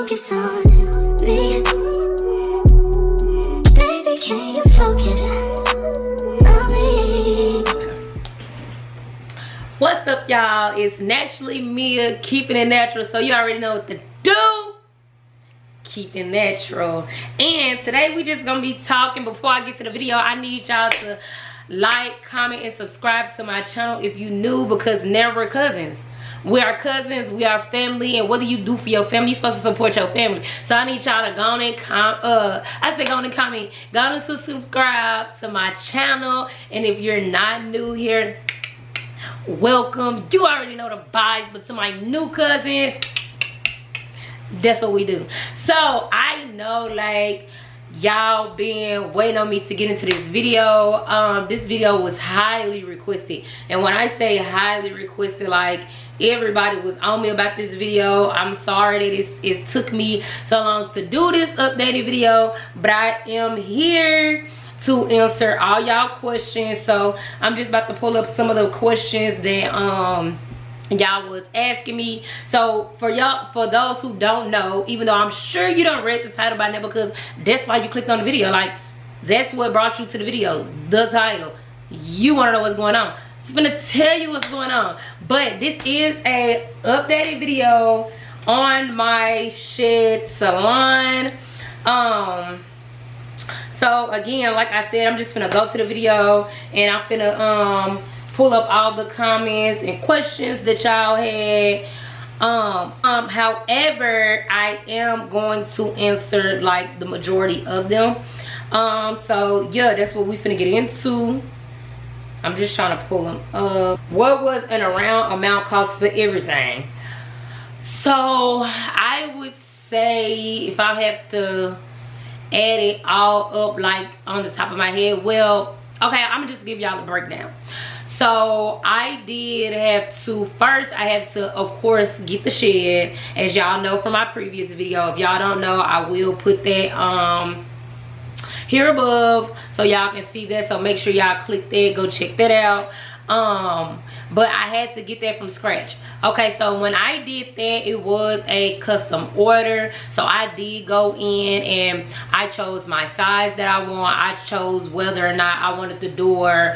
focus on me? Baby, can you focus on me? What's up, y'all? It's naturally Mia, keeping it natural. So you already know what to do. Keep it natural. And today we just gonna be talking. Before I get to the video, I need y'all to like, comment, and subscribe to my channel if you new, because now we're cousins. We are cousins, we are family, and what do you do for your family? You're supposed to support your family. So I need y'all to go on and comment, go on and subscribe to my channel. And if you're not new here, welcome. You already know the vibes, but to my new cousins, that's what we do. So I know, like, y'all been waiting on me to get into this video. This video was highly requested, and when I say highly requested, like, everybody was on me about this video. I'm sorry that it took me so long to do this updated video, but I am here to answer all y'all questions. So I'm just about to pull up some of the questions that y'all was asking me. So for y'all, for those who don't know, even though I'm sure you don't read the title by now, because that's why you clicked on the video, like, that's what brought you to the video, the title. You want to know what's going on. I'm gonna tell you what's going on. But this is a updated video on my shed salon. So again, like I said, I'm just gonna go to the video and I'm finna pull up all the comments and questions that y'all had. However, I am going to answer like the majority of them. So yeah, that's what we finna get into. I'm just trying to pull them up. What was an around amount cost for everything? So I would say, if I have to add it all up like on the top of my head, well, okay, I'm gonna just give y'all a breakdown. So I did have to, first I had to, of course, get the shed, as y'all know from my previous video. If y'all don't know, I will put that here above so y'all can see that. So make sure y'all click that, go check that out. But I had to get that from scratch. Okay, so when I did that, it was a custom order. So I did go in and I chose my size that I want. I chose whether or not I wanted the door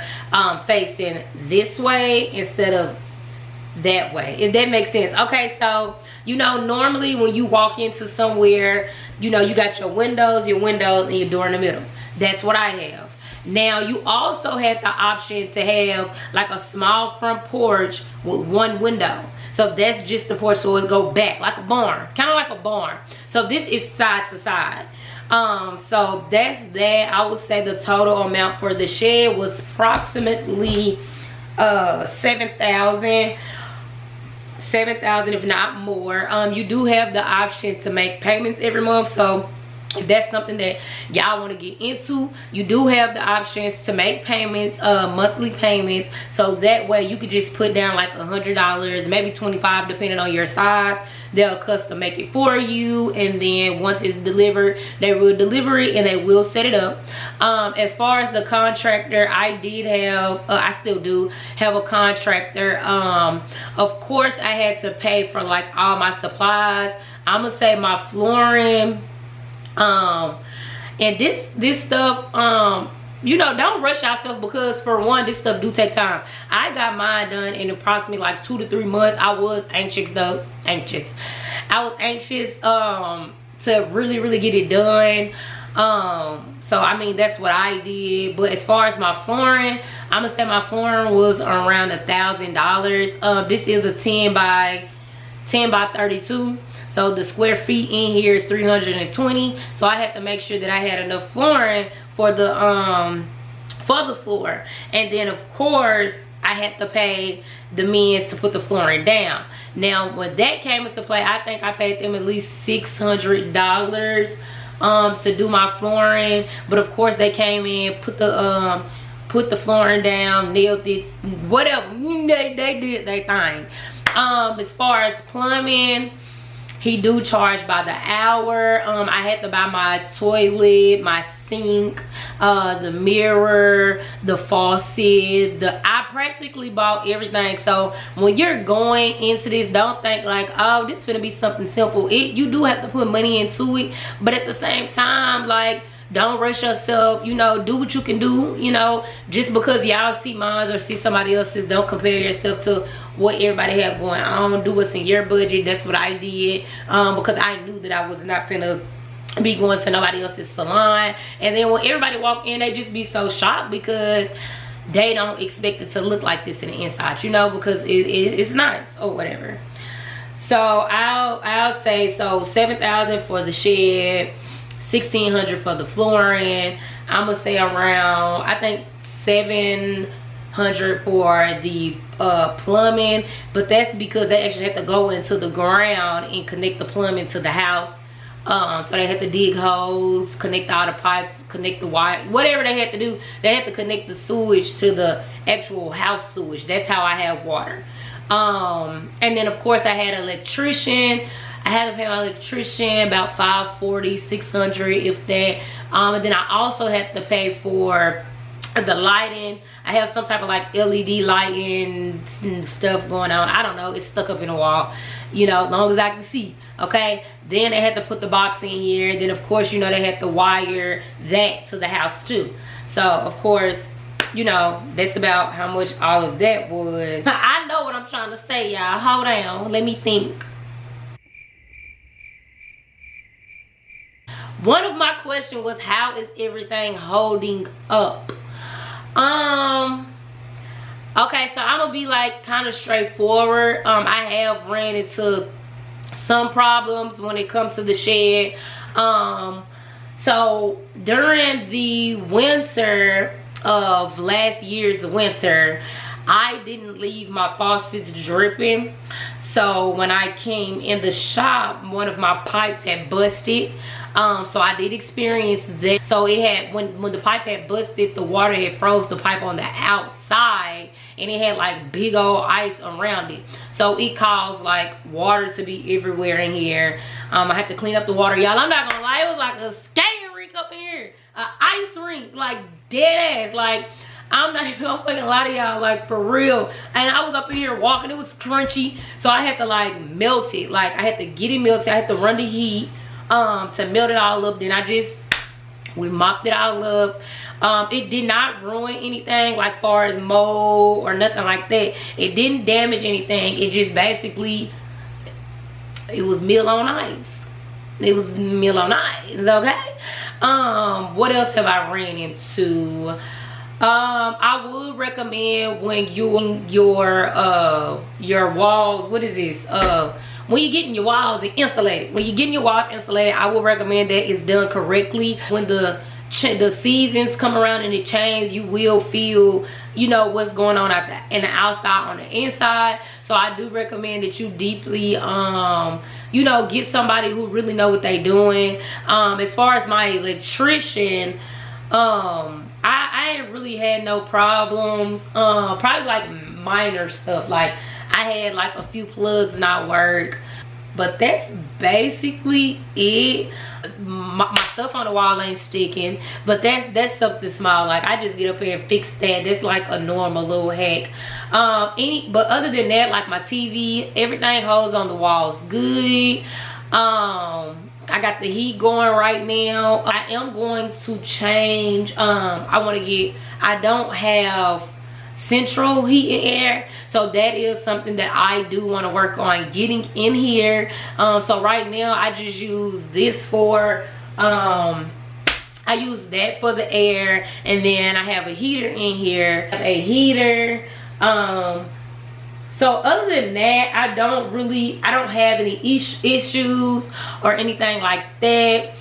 facing this way instead of that way, if that makes sense. Okay, so you know, normally when you walk into somewhere, you know, you got your windows and your door in the middle. That's what I have. Now you also had the option to have like a small front porch with one window. So that's just the porch, so it go back like a barn, kind of like a barn. So this is side to side. So that's that. I would say the total amount for the shed was approximately $7,000 if not more. You do have the option to make payments every month. So if that's something that y'all want to get into, you do have the options to make payments, monthly payments. So that way you could just put down like $100, maybe $25, depending on your size. They'll custom make it for you, and then once it's delivered, they will deliver it and they will set it up. As far as the contractor, I did have, I still do have a contractor. Of course, I had to pay for like all my supplies. I'm gonna say my flooring, and this stuff, you know, don't rush yourself, because for one, this stuff do take time. I got mine done in approximately like 2 to 3 months. I was anxious though, I was anxious to really get it done. So I mean, that's what I did. But as far as my flooring, I'm gonna say my flooring was around $1,000. This is a 10 by 32. So the square feet in here is 320. So I had to make sure that I had enough flooring for the floor. And then of course I had to pay the men to put the flooring down. Now when that came into play, I think I paid them at least $600 to do my flooring. But of course they came in, put the flooring down, nailed it, whatever. They did their thing. As far as plumbing, He do charge by the hour. I had to buy my toilet, my sink, the mirror, the faucet, I practically bought everything. So when you're going into this, don't think like, oh, this is gonna be something simple. You do have to put money into it, but at the same time, like, don't rush yourself. You know, do what you can do. You know, just because y'all see mine or see somebody else's, don't compare yourself to what everybody have going on. Do what's in your budget. That's what I did, because I knew that I was not finna be going to nobody else's salon. And then when everybody walk in, they just be so shocked because they don't expect it to look like this in the inside, you know, because it's nice or whatever. So I'll say, so $7,000 for the shed, $1,600 for the flooring. I'm gonna say around, I think $700 for the plumbing, but that's because they actually have to go into the ground and connect the plumbing to the house. So they had to dig holes, connect all the pipes, connect the wire, whatever they had to do. They had to connect the sewage to the actual house sewage. That's how I have water. And then of course I had an electrician. I had to pay my electrician about $540, $600 if that. And then I also had to pay for the lighting. I have some type of like LED lighting and stuff going on. I don't know, it's stuck up in the wall, you know, as long as I can see. Okay, then they had to put the box in here. Then of course, you know, they had to wire that to the house too. So of course, you know, that's about how much all of that was. I know what I'm trying to say, y'all. Hold on, let me think. One of my questions was, how is everything holding up? Okay, so I'm gonna be like kind of straightforward. I have ran into some problems when it comes to the shed. So during the winter of last year's winter, I didn't leave my faucets dripping. So when I came in the shop, one of my pipes had busted. So I did experience that. So it had, when the pipe had busted, the water had froze the pipe on the outside, and it had like big old ice around it. So it caused like water to be everywhere in here. I had to clean up the water, y'all. I'm not gonna lie, it was like a skating rink up in here, an ice rink, like dead ass. Like, I'm not even gonna fucking lie to y'all, like for real. And I was up in here walking, it was crunchy, so I had to like melt it. Like I had to get it melted, I had to run the heat to melt it all up. Then we mopped it all up. It did not ruin anything like far as mold or nothing like that. It didn't damage anything. It just basically, it was meal on ice. It was meal on ice, okay? What else have I ran into? I would recommend when your walls, what is this? When you're getting your walls insulated, I will recommend that it's done correctly. When the seasons come around and it changes, you will feel, you know, what's going on out there and the outside on the inside. So I do recommend that you deeply, you know, get somebody who really know what they doing. As far as my electrician, I ain't really had no problems. Probably like minor stuff, like I had like a few plugs not work, but that's basically it. My stuff on the wall ain't sticking, but that's something small. Like I just get up here and fix that. That's like a normal little hack. But other than that, like my TV, everything holds on the walls good. I got the heat going right now. I am going to change. I don't have central heat and air, so that is something that I do want to work on getting in here. So right now I just use this for I use that for the air, and then I have a heater in here, so other than that, I don't have any issues or anything like that.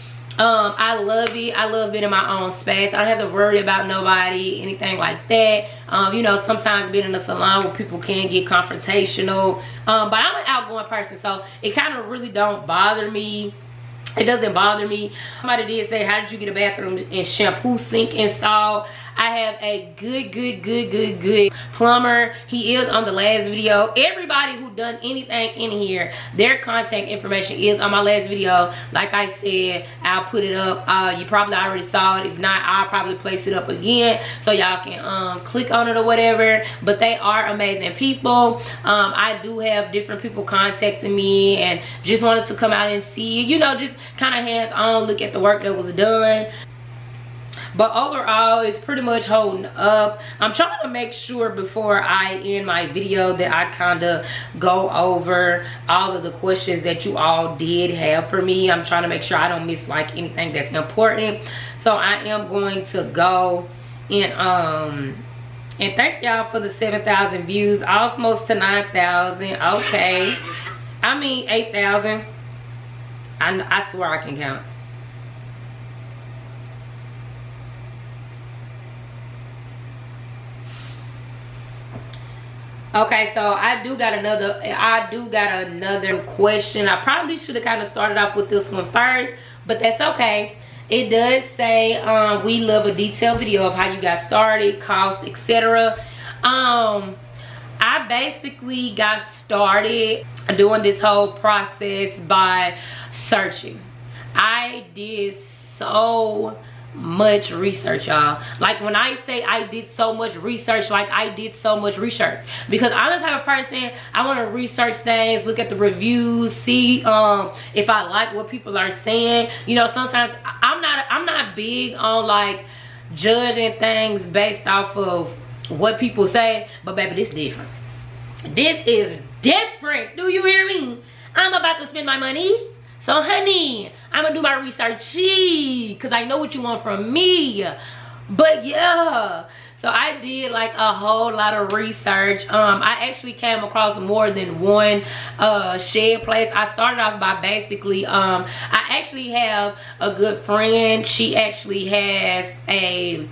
I love it. I love being in my own space. I don't have to worry about nobody, anything like that. You know, sometimes being in a salon where people can get confrontational. But I'm an outgoing person, so it kind of really don't bother me. It doesn't bother me. Somebody did say, how did you get a bathroom and shampoo sink installed? I have a good plumber. He is on the last video. Everybody who done anything in here, their contact information is on my last video. Like I said, I'll put it up. You probably already saw it. If not, I'll probably place it up again so y'all can click on it or whatever. But they are amazing people. I do have different people contacting me and just wanted to come out and see, you know, just kind of hands-on look at the work that was done. But overall, it's pretty much holding up. I'm trying to make sure before I end my video that I kind of go over all of the questions that you all did have for me. I'm trying to make sure I don't miss like anything that's important. So I am going to go and thank y'all for the 7,000 views, almost to 9,000. Okay, I mean 8,000. I swear I can count. Okay, so I do got another question. I probably should have kind of started off with this one first, but that's okay. It does say we love a detailed video of how you got started, cost, etc. I basically got started doing this whole process by searching. I did so much research, y'all. Like when I say I did so much research, like I did so much research, because I'm the type of person, I want to research things, look at the reviews, see if I like what people are saying. You know, sometimes I'm not big on like judging things based off of what people say, but baby, this is different. This is different. Do you hear me? I'm about to spend my money. So honey, I'm gonna do my research because I know what you want from me. But yeah, so I did like a whole lot of research. I actually came across more than one shed place. I started off by basically I actually have a good friend. She actually has a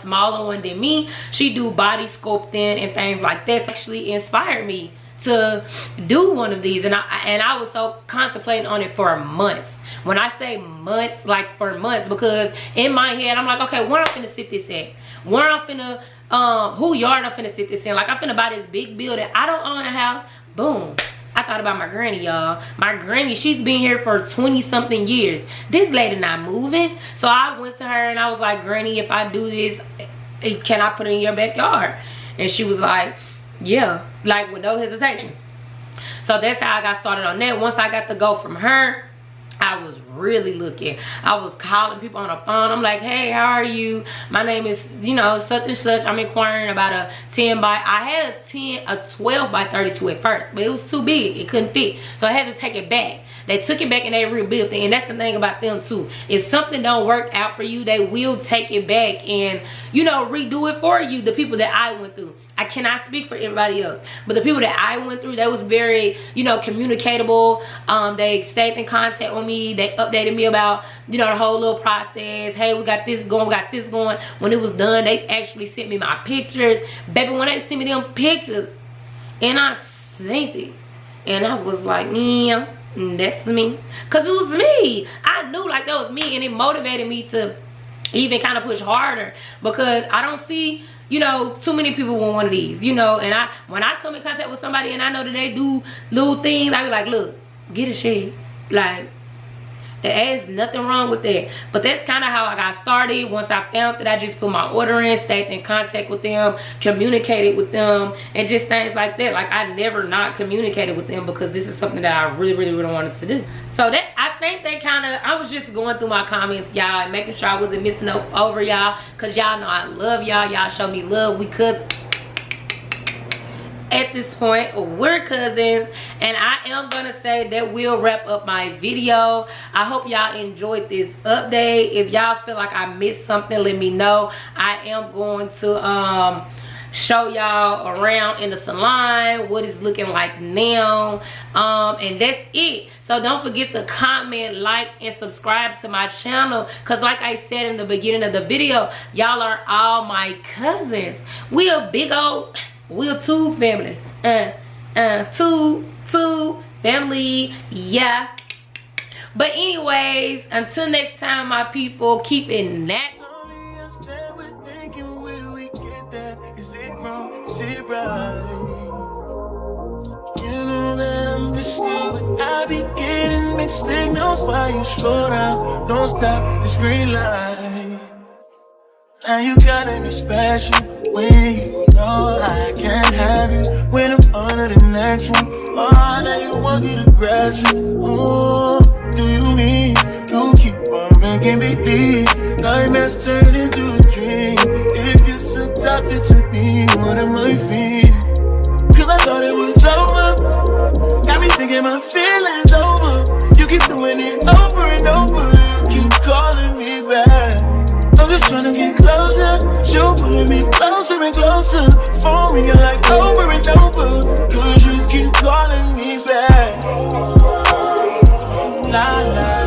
smaller one than me. She do body sculpting and things like that. So actually inspired me to do one of these, and I was so contemplating on it for months. When I say months, like for months, because in my head I'm like, okay, where I'm finna sit this at? Where I'm finna who yard I'm finna sit this in? Like I'm finna buy this big building. I don't own a house. Boom. I thought about my granny, y'all. My granny, she's been here for 20 something years. This lady not moving. So I went to her and I was like, Granny, if I do this, can I put it in your backyard? And she was like, yeah, like with no hesitation. So that's how I got started on that. Once I got the go from her, I was really looking. I was calling people on the phone. I'm like, hey, how are you? My name is, you know, such and such. I'm inquiring about a 10 by, I had a 12 by 32 at first, but it was too big. It couldn't fit. So I had to take it back. They took it back and they rebuilt it. And that's the thing about them too. If something don't work out for you, they will take it back and, you know, redo it for you. The people that I went through. I cannot speak for everybody else, but the people that I went through, they was very, you know, communicatable. They stayed in contact with me. They updated me about, you know, the whole little process. Hey, we got this going, we got this going. When it was done, they actually sent me my pictures. Baby, when they sent me them pictures and I seen it, and I was like, yeah, that's me. Because it was me. I knew like that was me, and it motivated me to even kind of push harder, because I don't see, you know, too many people want one of these, you know. And when I come in contact with somebody and I know that they do little things, I be like, look, get a shed. Like, there's nothing wrong with that. But that's kind of how I got started. Once I found that, I just put my order in, stayed in contact with them, communicated with them, and just things like that. Like, I never not communicated with them, because this is something that I really wanted to do. So that, I think they kind of, I was just going through my comments, y'all, and making sure I wasn't missing over y'all, because y'all know I love y'all. Y'all show me love. We cousins. At this point, we're cousins, and I am gonna say that will wrap up my video. I hope y'all enjoyed this update. If y'all feel like I missed something, let me know. I am going to show y'all around in the salon what it's looking like now, and that's it. So don't forget to comment, like, and subscribe to my channel, because like I said in the beginning of the video, y'all are all my cousins. We a big old, we're two family. Two family, yeah. But anyways, until next time, my people, keep it natural. Is it wrong? Is it right? You know that I'm missing you. I be getting mixed signals while you slow down. Don't stop this green light. Now you gotta be special when you know I can't have you. When I'm under the next one, oh, now you want to get aggressive. Oh, do you mean you keep on making me believe nightmares turn into a dream? If you're so toxic to me, what am I feeling? Cause I thought it was over. Got me thinking my feelings over. You keep doing it over and over. You keep calling me back. I'm just trying to get closer. You pulling me closer and closer. Phone ringing like over and over. Cause you keep calling me back. La la.